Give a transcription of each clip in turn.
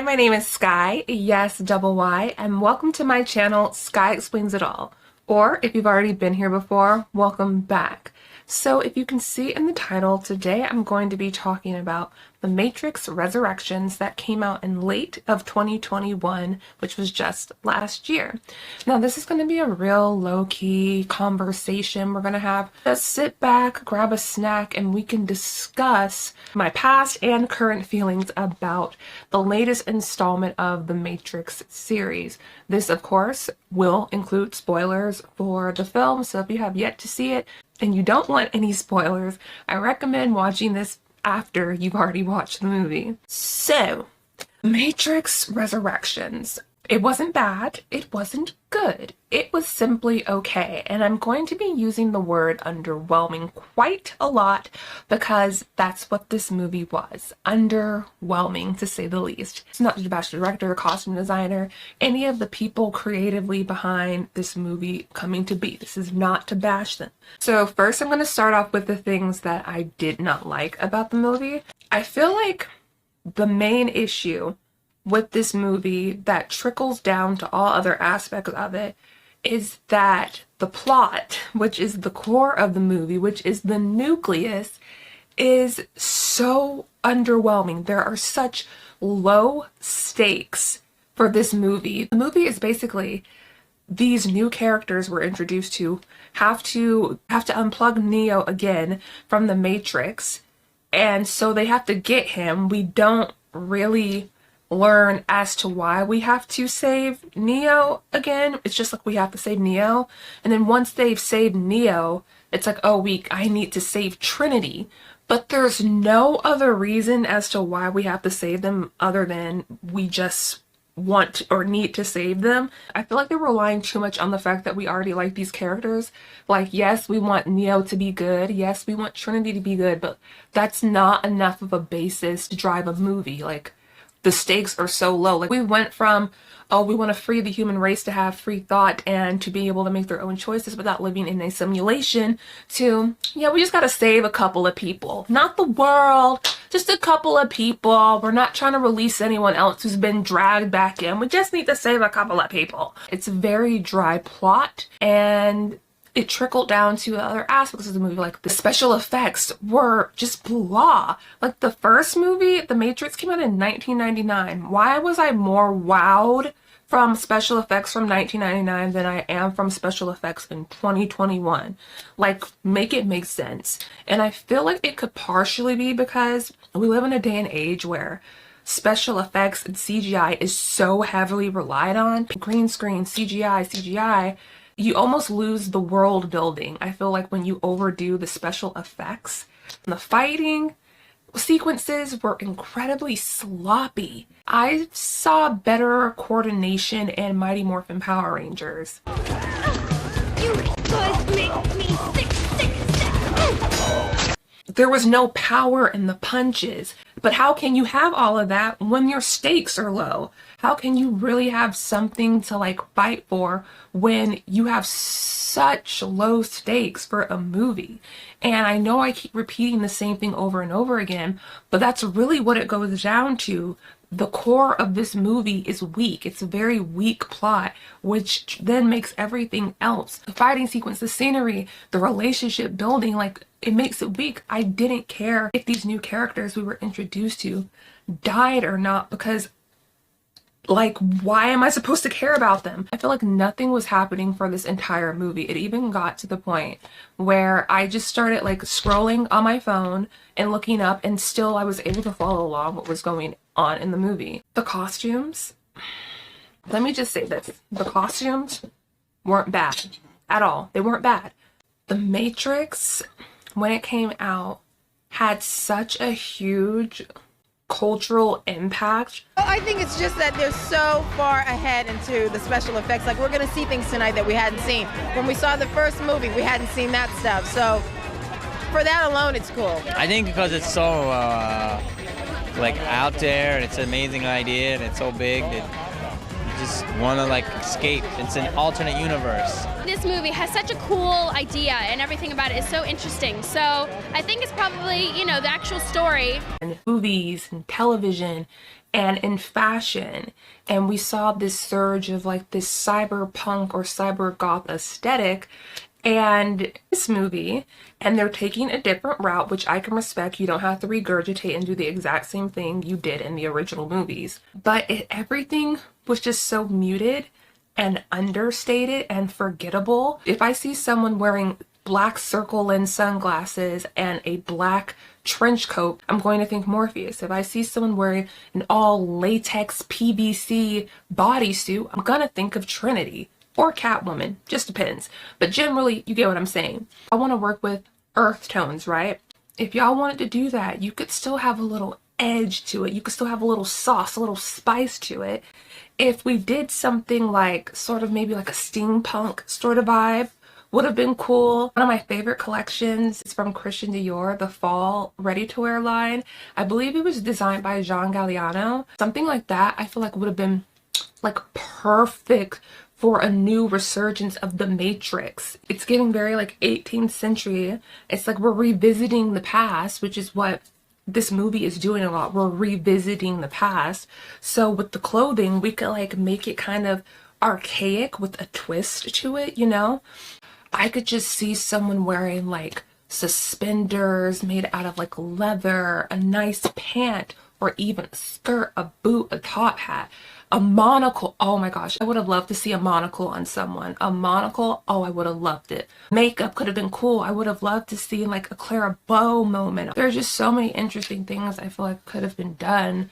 my name is Sky, yes, double Y, and welcome to my channel, Sky Explains It All. Or, if you've already been here before, welcome back. So, if you can see in the title, today I'm going to be talking about The Matrix Resurrections that came out in late of 2021, which was just last year. Now, this is going to be a real low-key conversation. We're going to have a sit back, grab a snack, and we can discuss my past and current feelings about the latest installment of the Matrix series. This, of course, will include spoilers for the film, so if you have yet to see it, and you don't want any spoilers, I recommend watching this after you've already watched the movie. So, Matrix Resurrections. It wasn't bad, it wasn't good, it was simply okay, and I'm going to be using the word underwhelming quite a lot because that's what this movie was. Underwhelming, to say the least. It's not to bash the director, costume designer, any of the people creatively behind this movie coming to be. This is not to bash them. So first I'm going to start off with the things that I did not like about the movie. I feel like the main issue with this movie that trickles down to all other aspects of it is that the plot, which is the core of the movie, which is the nucleus, is so underwhelming. There are such low stakes for this movie. The movie is basically these new characters we're introduced to have to unplug Neo again from the Matrix, and so they have to get him. We don't really learn as to why we have to save Neo again. It's just like we have to save Neo, and then once they've saved Neo, it's like, oh, I need to save Trinity. But there's no other reason as to why we have to save them other than we just want or need to save them. I feel like they're relying too much on the fact that we already like these characters. Like, yes, we want Neo to be good, yes, we want Trinity to be good, but that's not enough of a basis to drive a movie. Like, the stakes are so low. Like, we went from, oh, we want to free the human race to have free thought and to be able to make their own choices without living in a simulation, to, yeah, we just gotta save a couple of people. Not the world, just a couple of people. We're not trying to release anyone else who's been dragged back in. We just need to save a couple of people. It's a very dry plot, and it trickled down to other aspects of the movie. Like, the special effects were just blah. Like, the first movie, The Matrix, came out in 1999. Why was I more wowed from special effects from 1999 than I am from special effects in 2021? Like, make it make sense. And I feel like it could partially be because we live in a day and age where special effects and CGI is so heavily relied on. Green screen, CGI, you almost lose the world building. I feel like when you overdo the special effects. And the fighting sequences were incredibly sloppy. I saw better coordination in Mighty Morphin Power Rangers. You guys make me sick. There was no power in the punches. But how can you have all of that when your stakes are low? How can you really have something to like fight for when you have such low stakes for a movie? And I know I keep repeating the same thing over and over again, but that's really what it goes down to. The core of this movie is weak. It's a very weak plot, which then makes everything else, the fighting sequence, the scenery, the relationship building, like, it makes it weak. I didn't care if these new characters we were introduced to died or not, because, like, why am I supposed to care about them? I feel like nothing was happening for this entire movie. It even got to the point where I just started like scrolling on my phone and looking up, and still I was able to follow along what was going on in the movie. The costumes, let me just say this, the costumes weren't bad at all. They weren't bad. The Matrix, when it came out, had such a huge cultural impact. I think it's just that they're so far ahead into the special effects. Like, we're gonna see things tonight that we hadn't seen. When we saw the first movie, we hadn't seen that stuff. So for that alone, it's cool. I think because it's so like out there, and it's an amazing idea, and it's so big that you just want to like escape. It's an alternate universe. This movie has such a cool idea, and everything about it is so interesting. So I think it's probably, you know, the actual story. And movies and television and in fashion. And we saw this surge of like this cyberpunk or cyber goth aesthetic and this movie, and they're taking a different route, which I can respect. You don't have to regurgitate and do the exact same thing you did in the original movies, but everything was just so muted and understated and forgettable. If I see someone wearing black circle lens sunglasses and a black trench coat, I'm going to think Morpheus. If I see someone wearing an all latex PVC bodysuit, I'm gonna think of Trinity or Catwoman, just depends. But generally, you get what I'm saying. I want to work with earth tones, right? If y'all wanted to do that, you could still have a little edge to it. You could still have a little sauce, a little spice to it. If we did something like sort of maybe like a steampunk sort of vibe, would have been cool. One of my favorite collections is from Christian Dior, the fall ready-to-wear line. I believe it was designed by Jean Galliano. Something like that I feel like would have been like perfect for a new resurgence of the Matrix. It's getting very like 18th century. It's like we're revisiting the past, which is what this movie is doing a lot. We're revisiting the past. So with the clothing, we could like make it kind of archaic with a twist to it, you know? I could just see someone wearing like suspenders made out of like leather, a nice pant, or even a skirt, a boot, a top hat, a monocle. Oh my gosh, I would have loved to see a monocle on someone. A monocle, oh, I would have loved it. Makeup could have been cool. I would have loved to see like a Clara Bow moment. There's just so many interesting things I feel like could have been done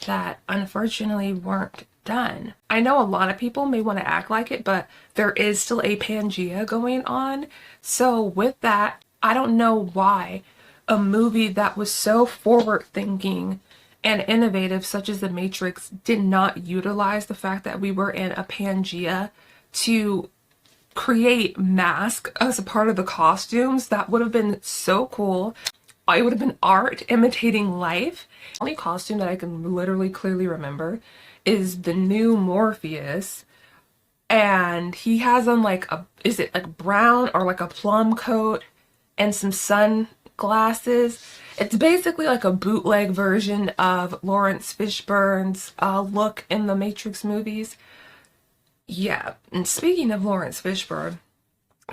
that unfortunately weren't done. I know a lot of people may want to act like it, but there is still a Pangea going on. So with that, I don't know why a movie that was so forward thinking and innovative such as The Matrix did not utilize the fact that we were in a Pangea to create mask as a part of the costumes. That would have been so cool. It would have been art imitating life. The only costume that I can literally clearly remember is the new Morpheus, and he has on like a, is it like brown or like a plum coat and some sunglasses. It's basically like a bootleg version of Laurence Fishburne's look in the Matrix movies. Yeah, and speaking of Laurence Fishburne,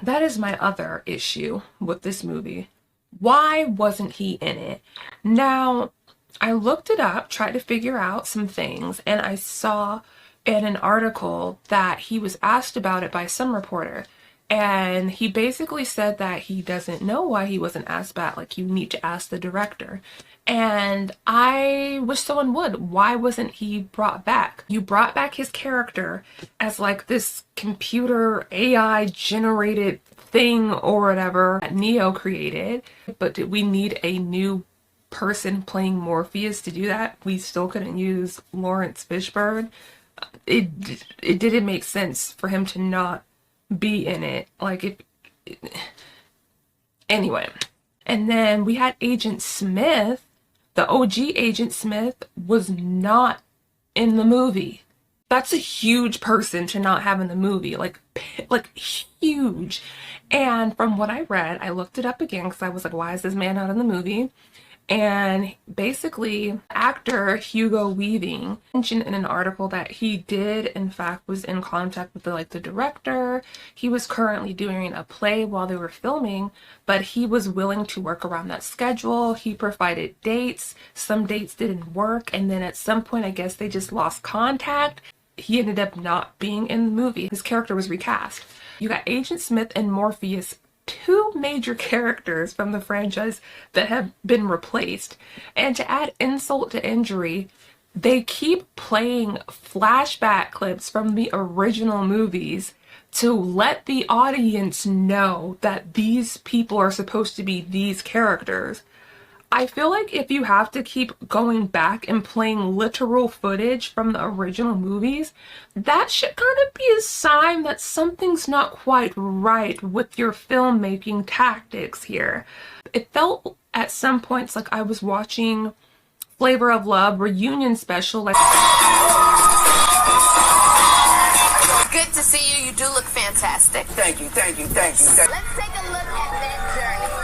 that is my other issue with this movie. Why wasn't he in it? Now, I looked it up, tried to figure out some things, and I saw in an article that he was asked about it by some reporter. And he basically said that he doesn't know why he wasn't asked back. Like, you need to ask the director. And I wish someone would. Why wasn't he brought back? You brought back his character as like this computer AI generated thing or whatever that Neo created. But did we need a new person playing Morpheus to do that? We still couldn't use Laurence Fishburne. It didn't make sense for him to not be in it. Like, anyway. And then we had Agent Smith. The OG Agent Smith was not in the movie. That's a huge person to not have in the movie. Like huge. And from what I read, I looked it up again because I was like, why is this man not in the movie? And basically, actor Hugo Weaving mentioned in an article that he did, in fact, was in contact with the director. He was currently doing a play while they were filming, but he was willing to work around that schedule. He provided dates. Some dates didn't work, and then at some point, I guess they just lost contact. He ended up not being in the movie. His character was recast. You got Agent Smith and Morpheus, two major characters from the franchise that have been replaced. And to add insult to injury, they keep playing flashback clips from the original movies to let the audience know that these people are supposed to be these characters. I feel like if you have to keep going back and playing literal footage from the original movies, that should kind of be a sign that something's not quite right with your filmmaking tactics here. It felt at some points like I was watching Flavor of Love reunion special. Like, good to see you. You do look fantastic. Thank you, thank you, thank you. Let's take a look at that journey.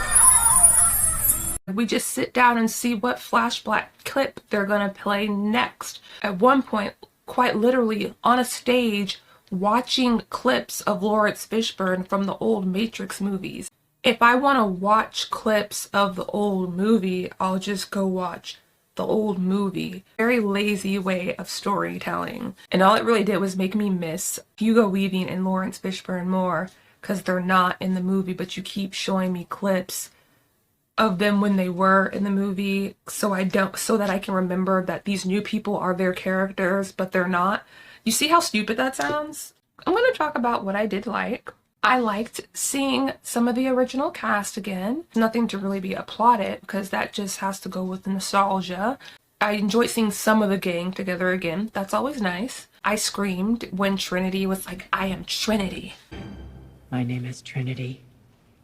We just sit down and see what flashback clip they're gonna play next. At one point, quite literally on a stage, watching clips of Laurence Fishburne from the old Matrix movies. If I want to watch clips of the old movie, I'll just go watch the old movie. Very lazy way of storytelling. And all it really did was make me miss Hugo Weaving and Laurence Fishburne more, because they're not in the movie, but you keep showing me clips of them when they were in the movie, so that I can remember that these new people are their characters, but they're not. You see how stupid that sounds? I'm going to talk about what I did like. I liked seeing some of the original cast again. Nothing to really be applauded, because that just has to go with the nostalgia. I enjoyed seeing some of the gang together again. That's always nice. I screamed when Trinity was like, "I am Trinity." My name is Trinity,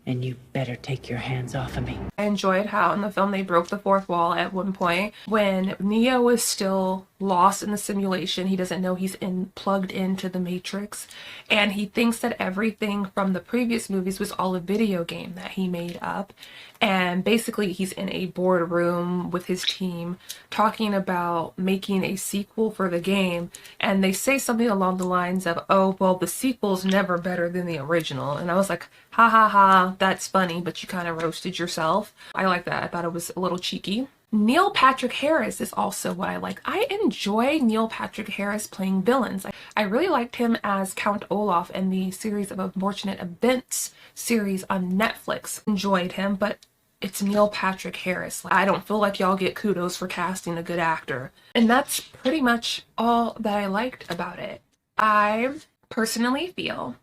and you better take your hands off of me. I enjoyed how in the film they broke the fourth wall at one point when Neo is still lost in the simulation. He doesn't know he's plugged into the Matrix, and he thinks that everything from the previous movies was all a video game that he made up. And basically he's in a boardroom with his team talking about making a sequel for the game, and they say something along the lines of, "Oh, well, the sequel's never better than the original." And I was like, ha ha ha, that's funny, but you kind of roasted yourself. I like that. I thought it was a little cheeky. Neil Patrick Harris is also what I like. I enjoy Neil Patrick Harris playing villains. I really liked him as Count Olaf in the series of Unfortunate Events series on Netflix. Enjoyed him, but it's Neil Patrick Harris. I don't feel like y'all get kudos for casting a good actor. And that's pretty much all that I liked about it. I personally feel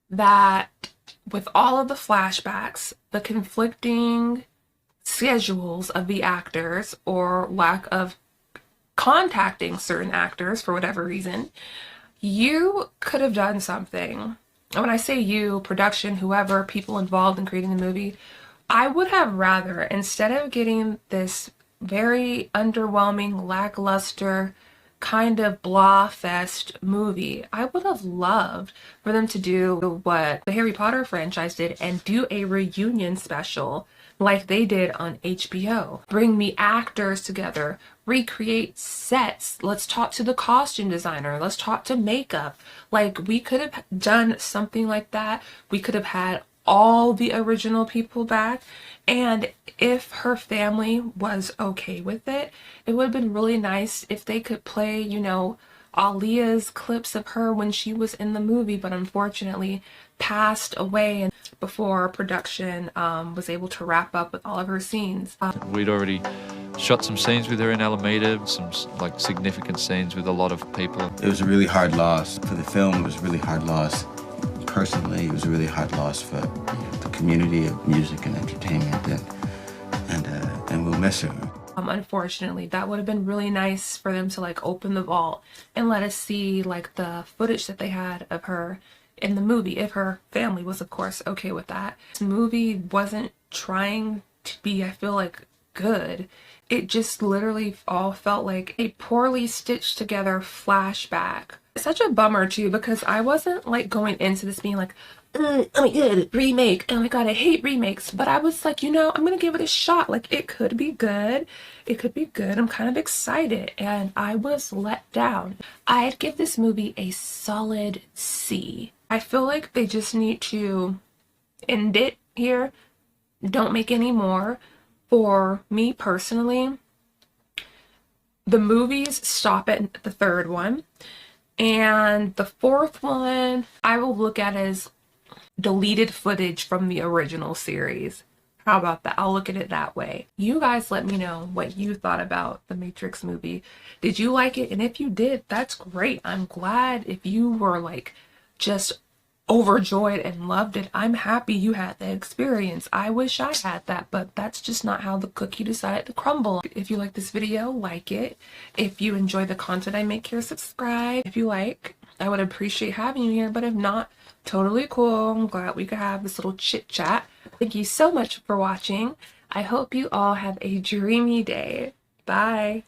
that with all of the flashbacks, the conflicting schedules of the actors, or lack of contacting certain actors for whatever reason, you could have done something. And when I say you, production, whoever, people involved in creating the movie, I would have rather, instead of getting this very underwhelming, lackluster, kind of blah fest movie, I would have loved for them to do what the Harry Potter franchise did and do a reunion special like they did on HBO. Bring me actors together, recreate sets, let's talk to the costume designer, let's talk to makeup. Like, we could have done something like that. We could have had all the original people back, and if her family was okay with it, it would have been really nice if they could play, you know, Aaliyah's clips of her when she was in the movie, but unfortunately passed away and before production was able to wrap up with all of her scenes. We'd already shot some scenes with her in Alameda, some like significant scenes with a lot of people. It was a really hard loss for the film. It was a really hard loss personally. It was a really hard loss for the community of music and entertainment, and we'll miss her. Unfortunately, that would have been really nice for them to like open the vault and let us see like the footage that they had of her in the movie, if her family was of course okay with that. This movie wasn't trying to be, I feel like, good. It just literally all felt like a poorly stitched together flashback. It's such a bummer too, because I wasn't like going into this being like, oh my god, remake, oh my god, I hate remakes. But I was like, you know, I'm gonna give it a shot. Like, it could be good. It could be good. I'm kind of excited, and I was let down. I'd give this movie a solid C. I feel like they just need to end it here. Don't make any more. For me personally, the movies stop at the third one, and the fourth one I will look at as deleted footage from the original series. How about that? I'll look at it that way. You guys let me know what you thought about the Matrix movie. Did you like it? And if you did, that's great. I'm glad if you were like just overjoyed and loved it. I'm happy you had that experience. I wish I had that, but that's just not how the cookie decided to crumble. If you like this video, like it. If you enjoy the content I make here, subscribe. If you like, I would appreciate having you here, but if not, totally cool. I'm glad we could have this little chit chat. Thank you so much for watching. I hope you all have a dreamy day. Bye.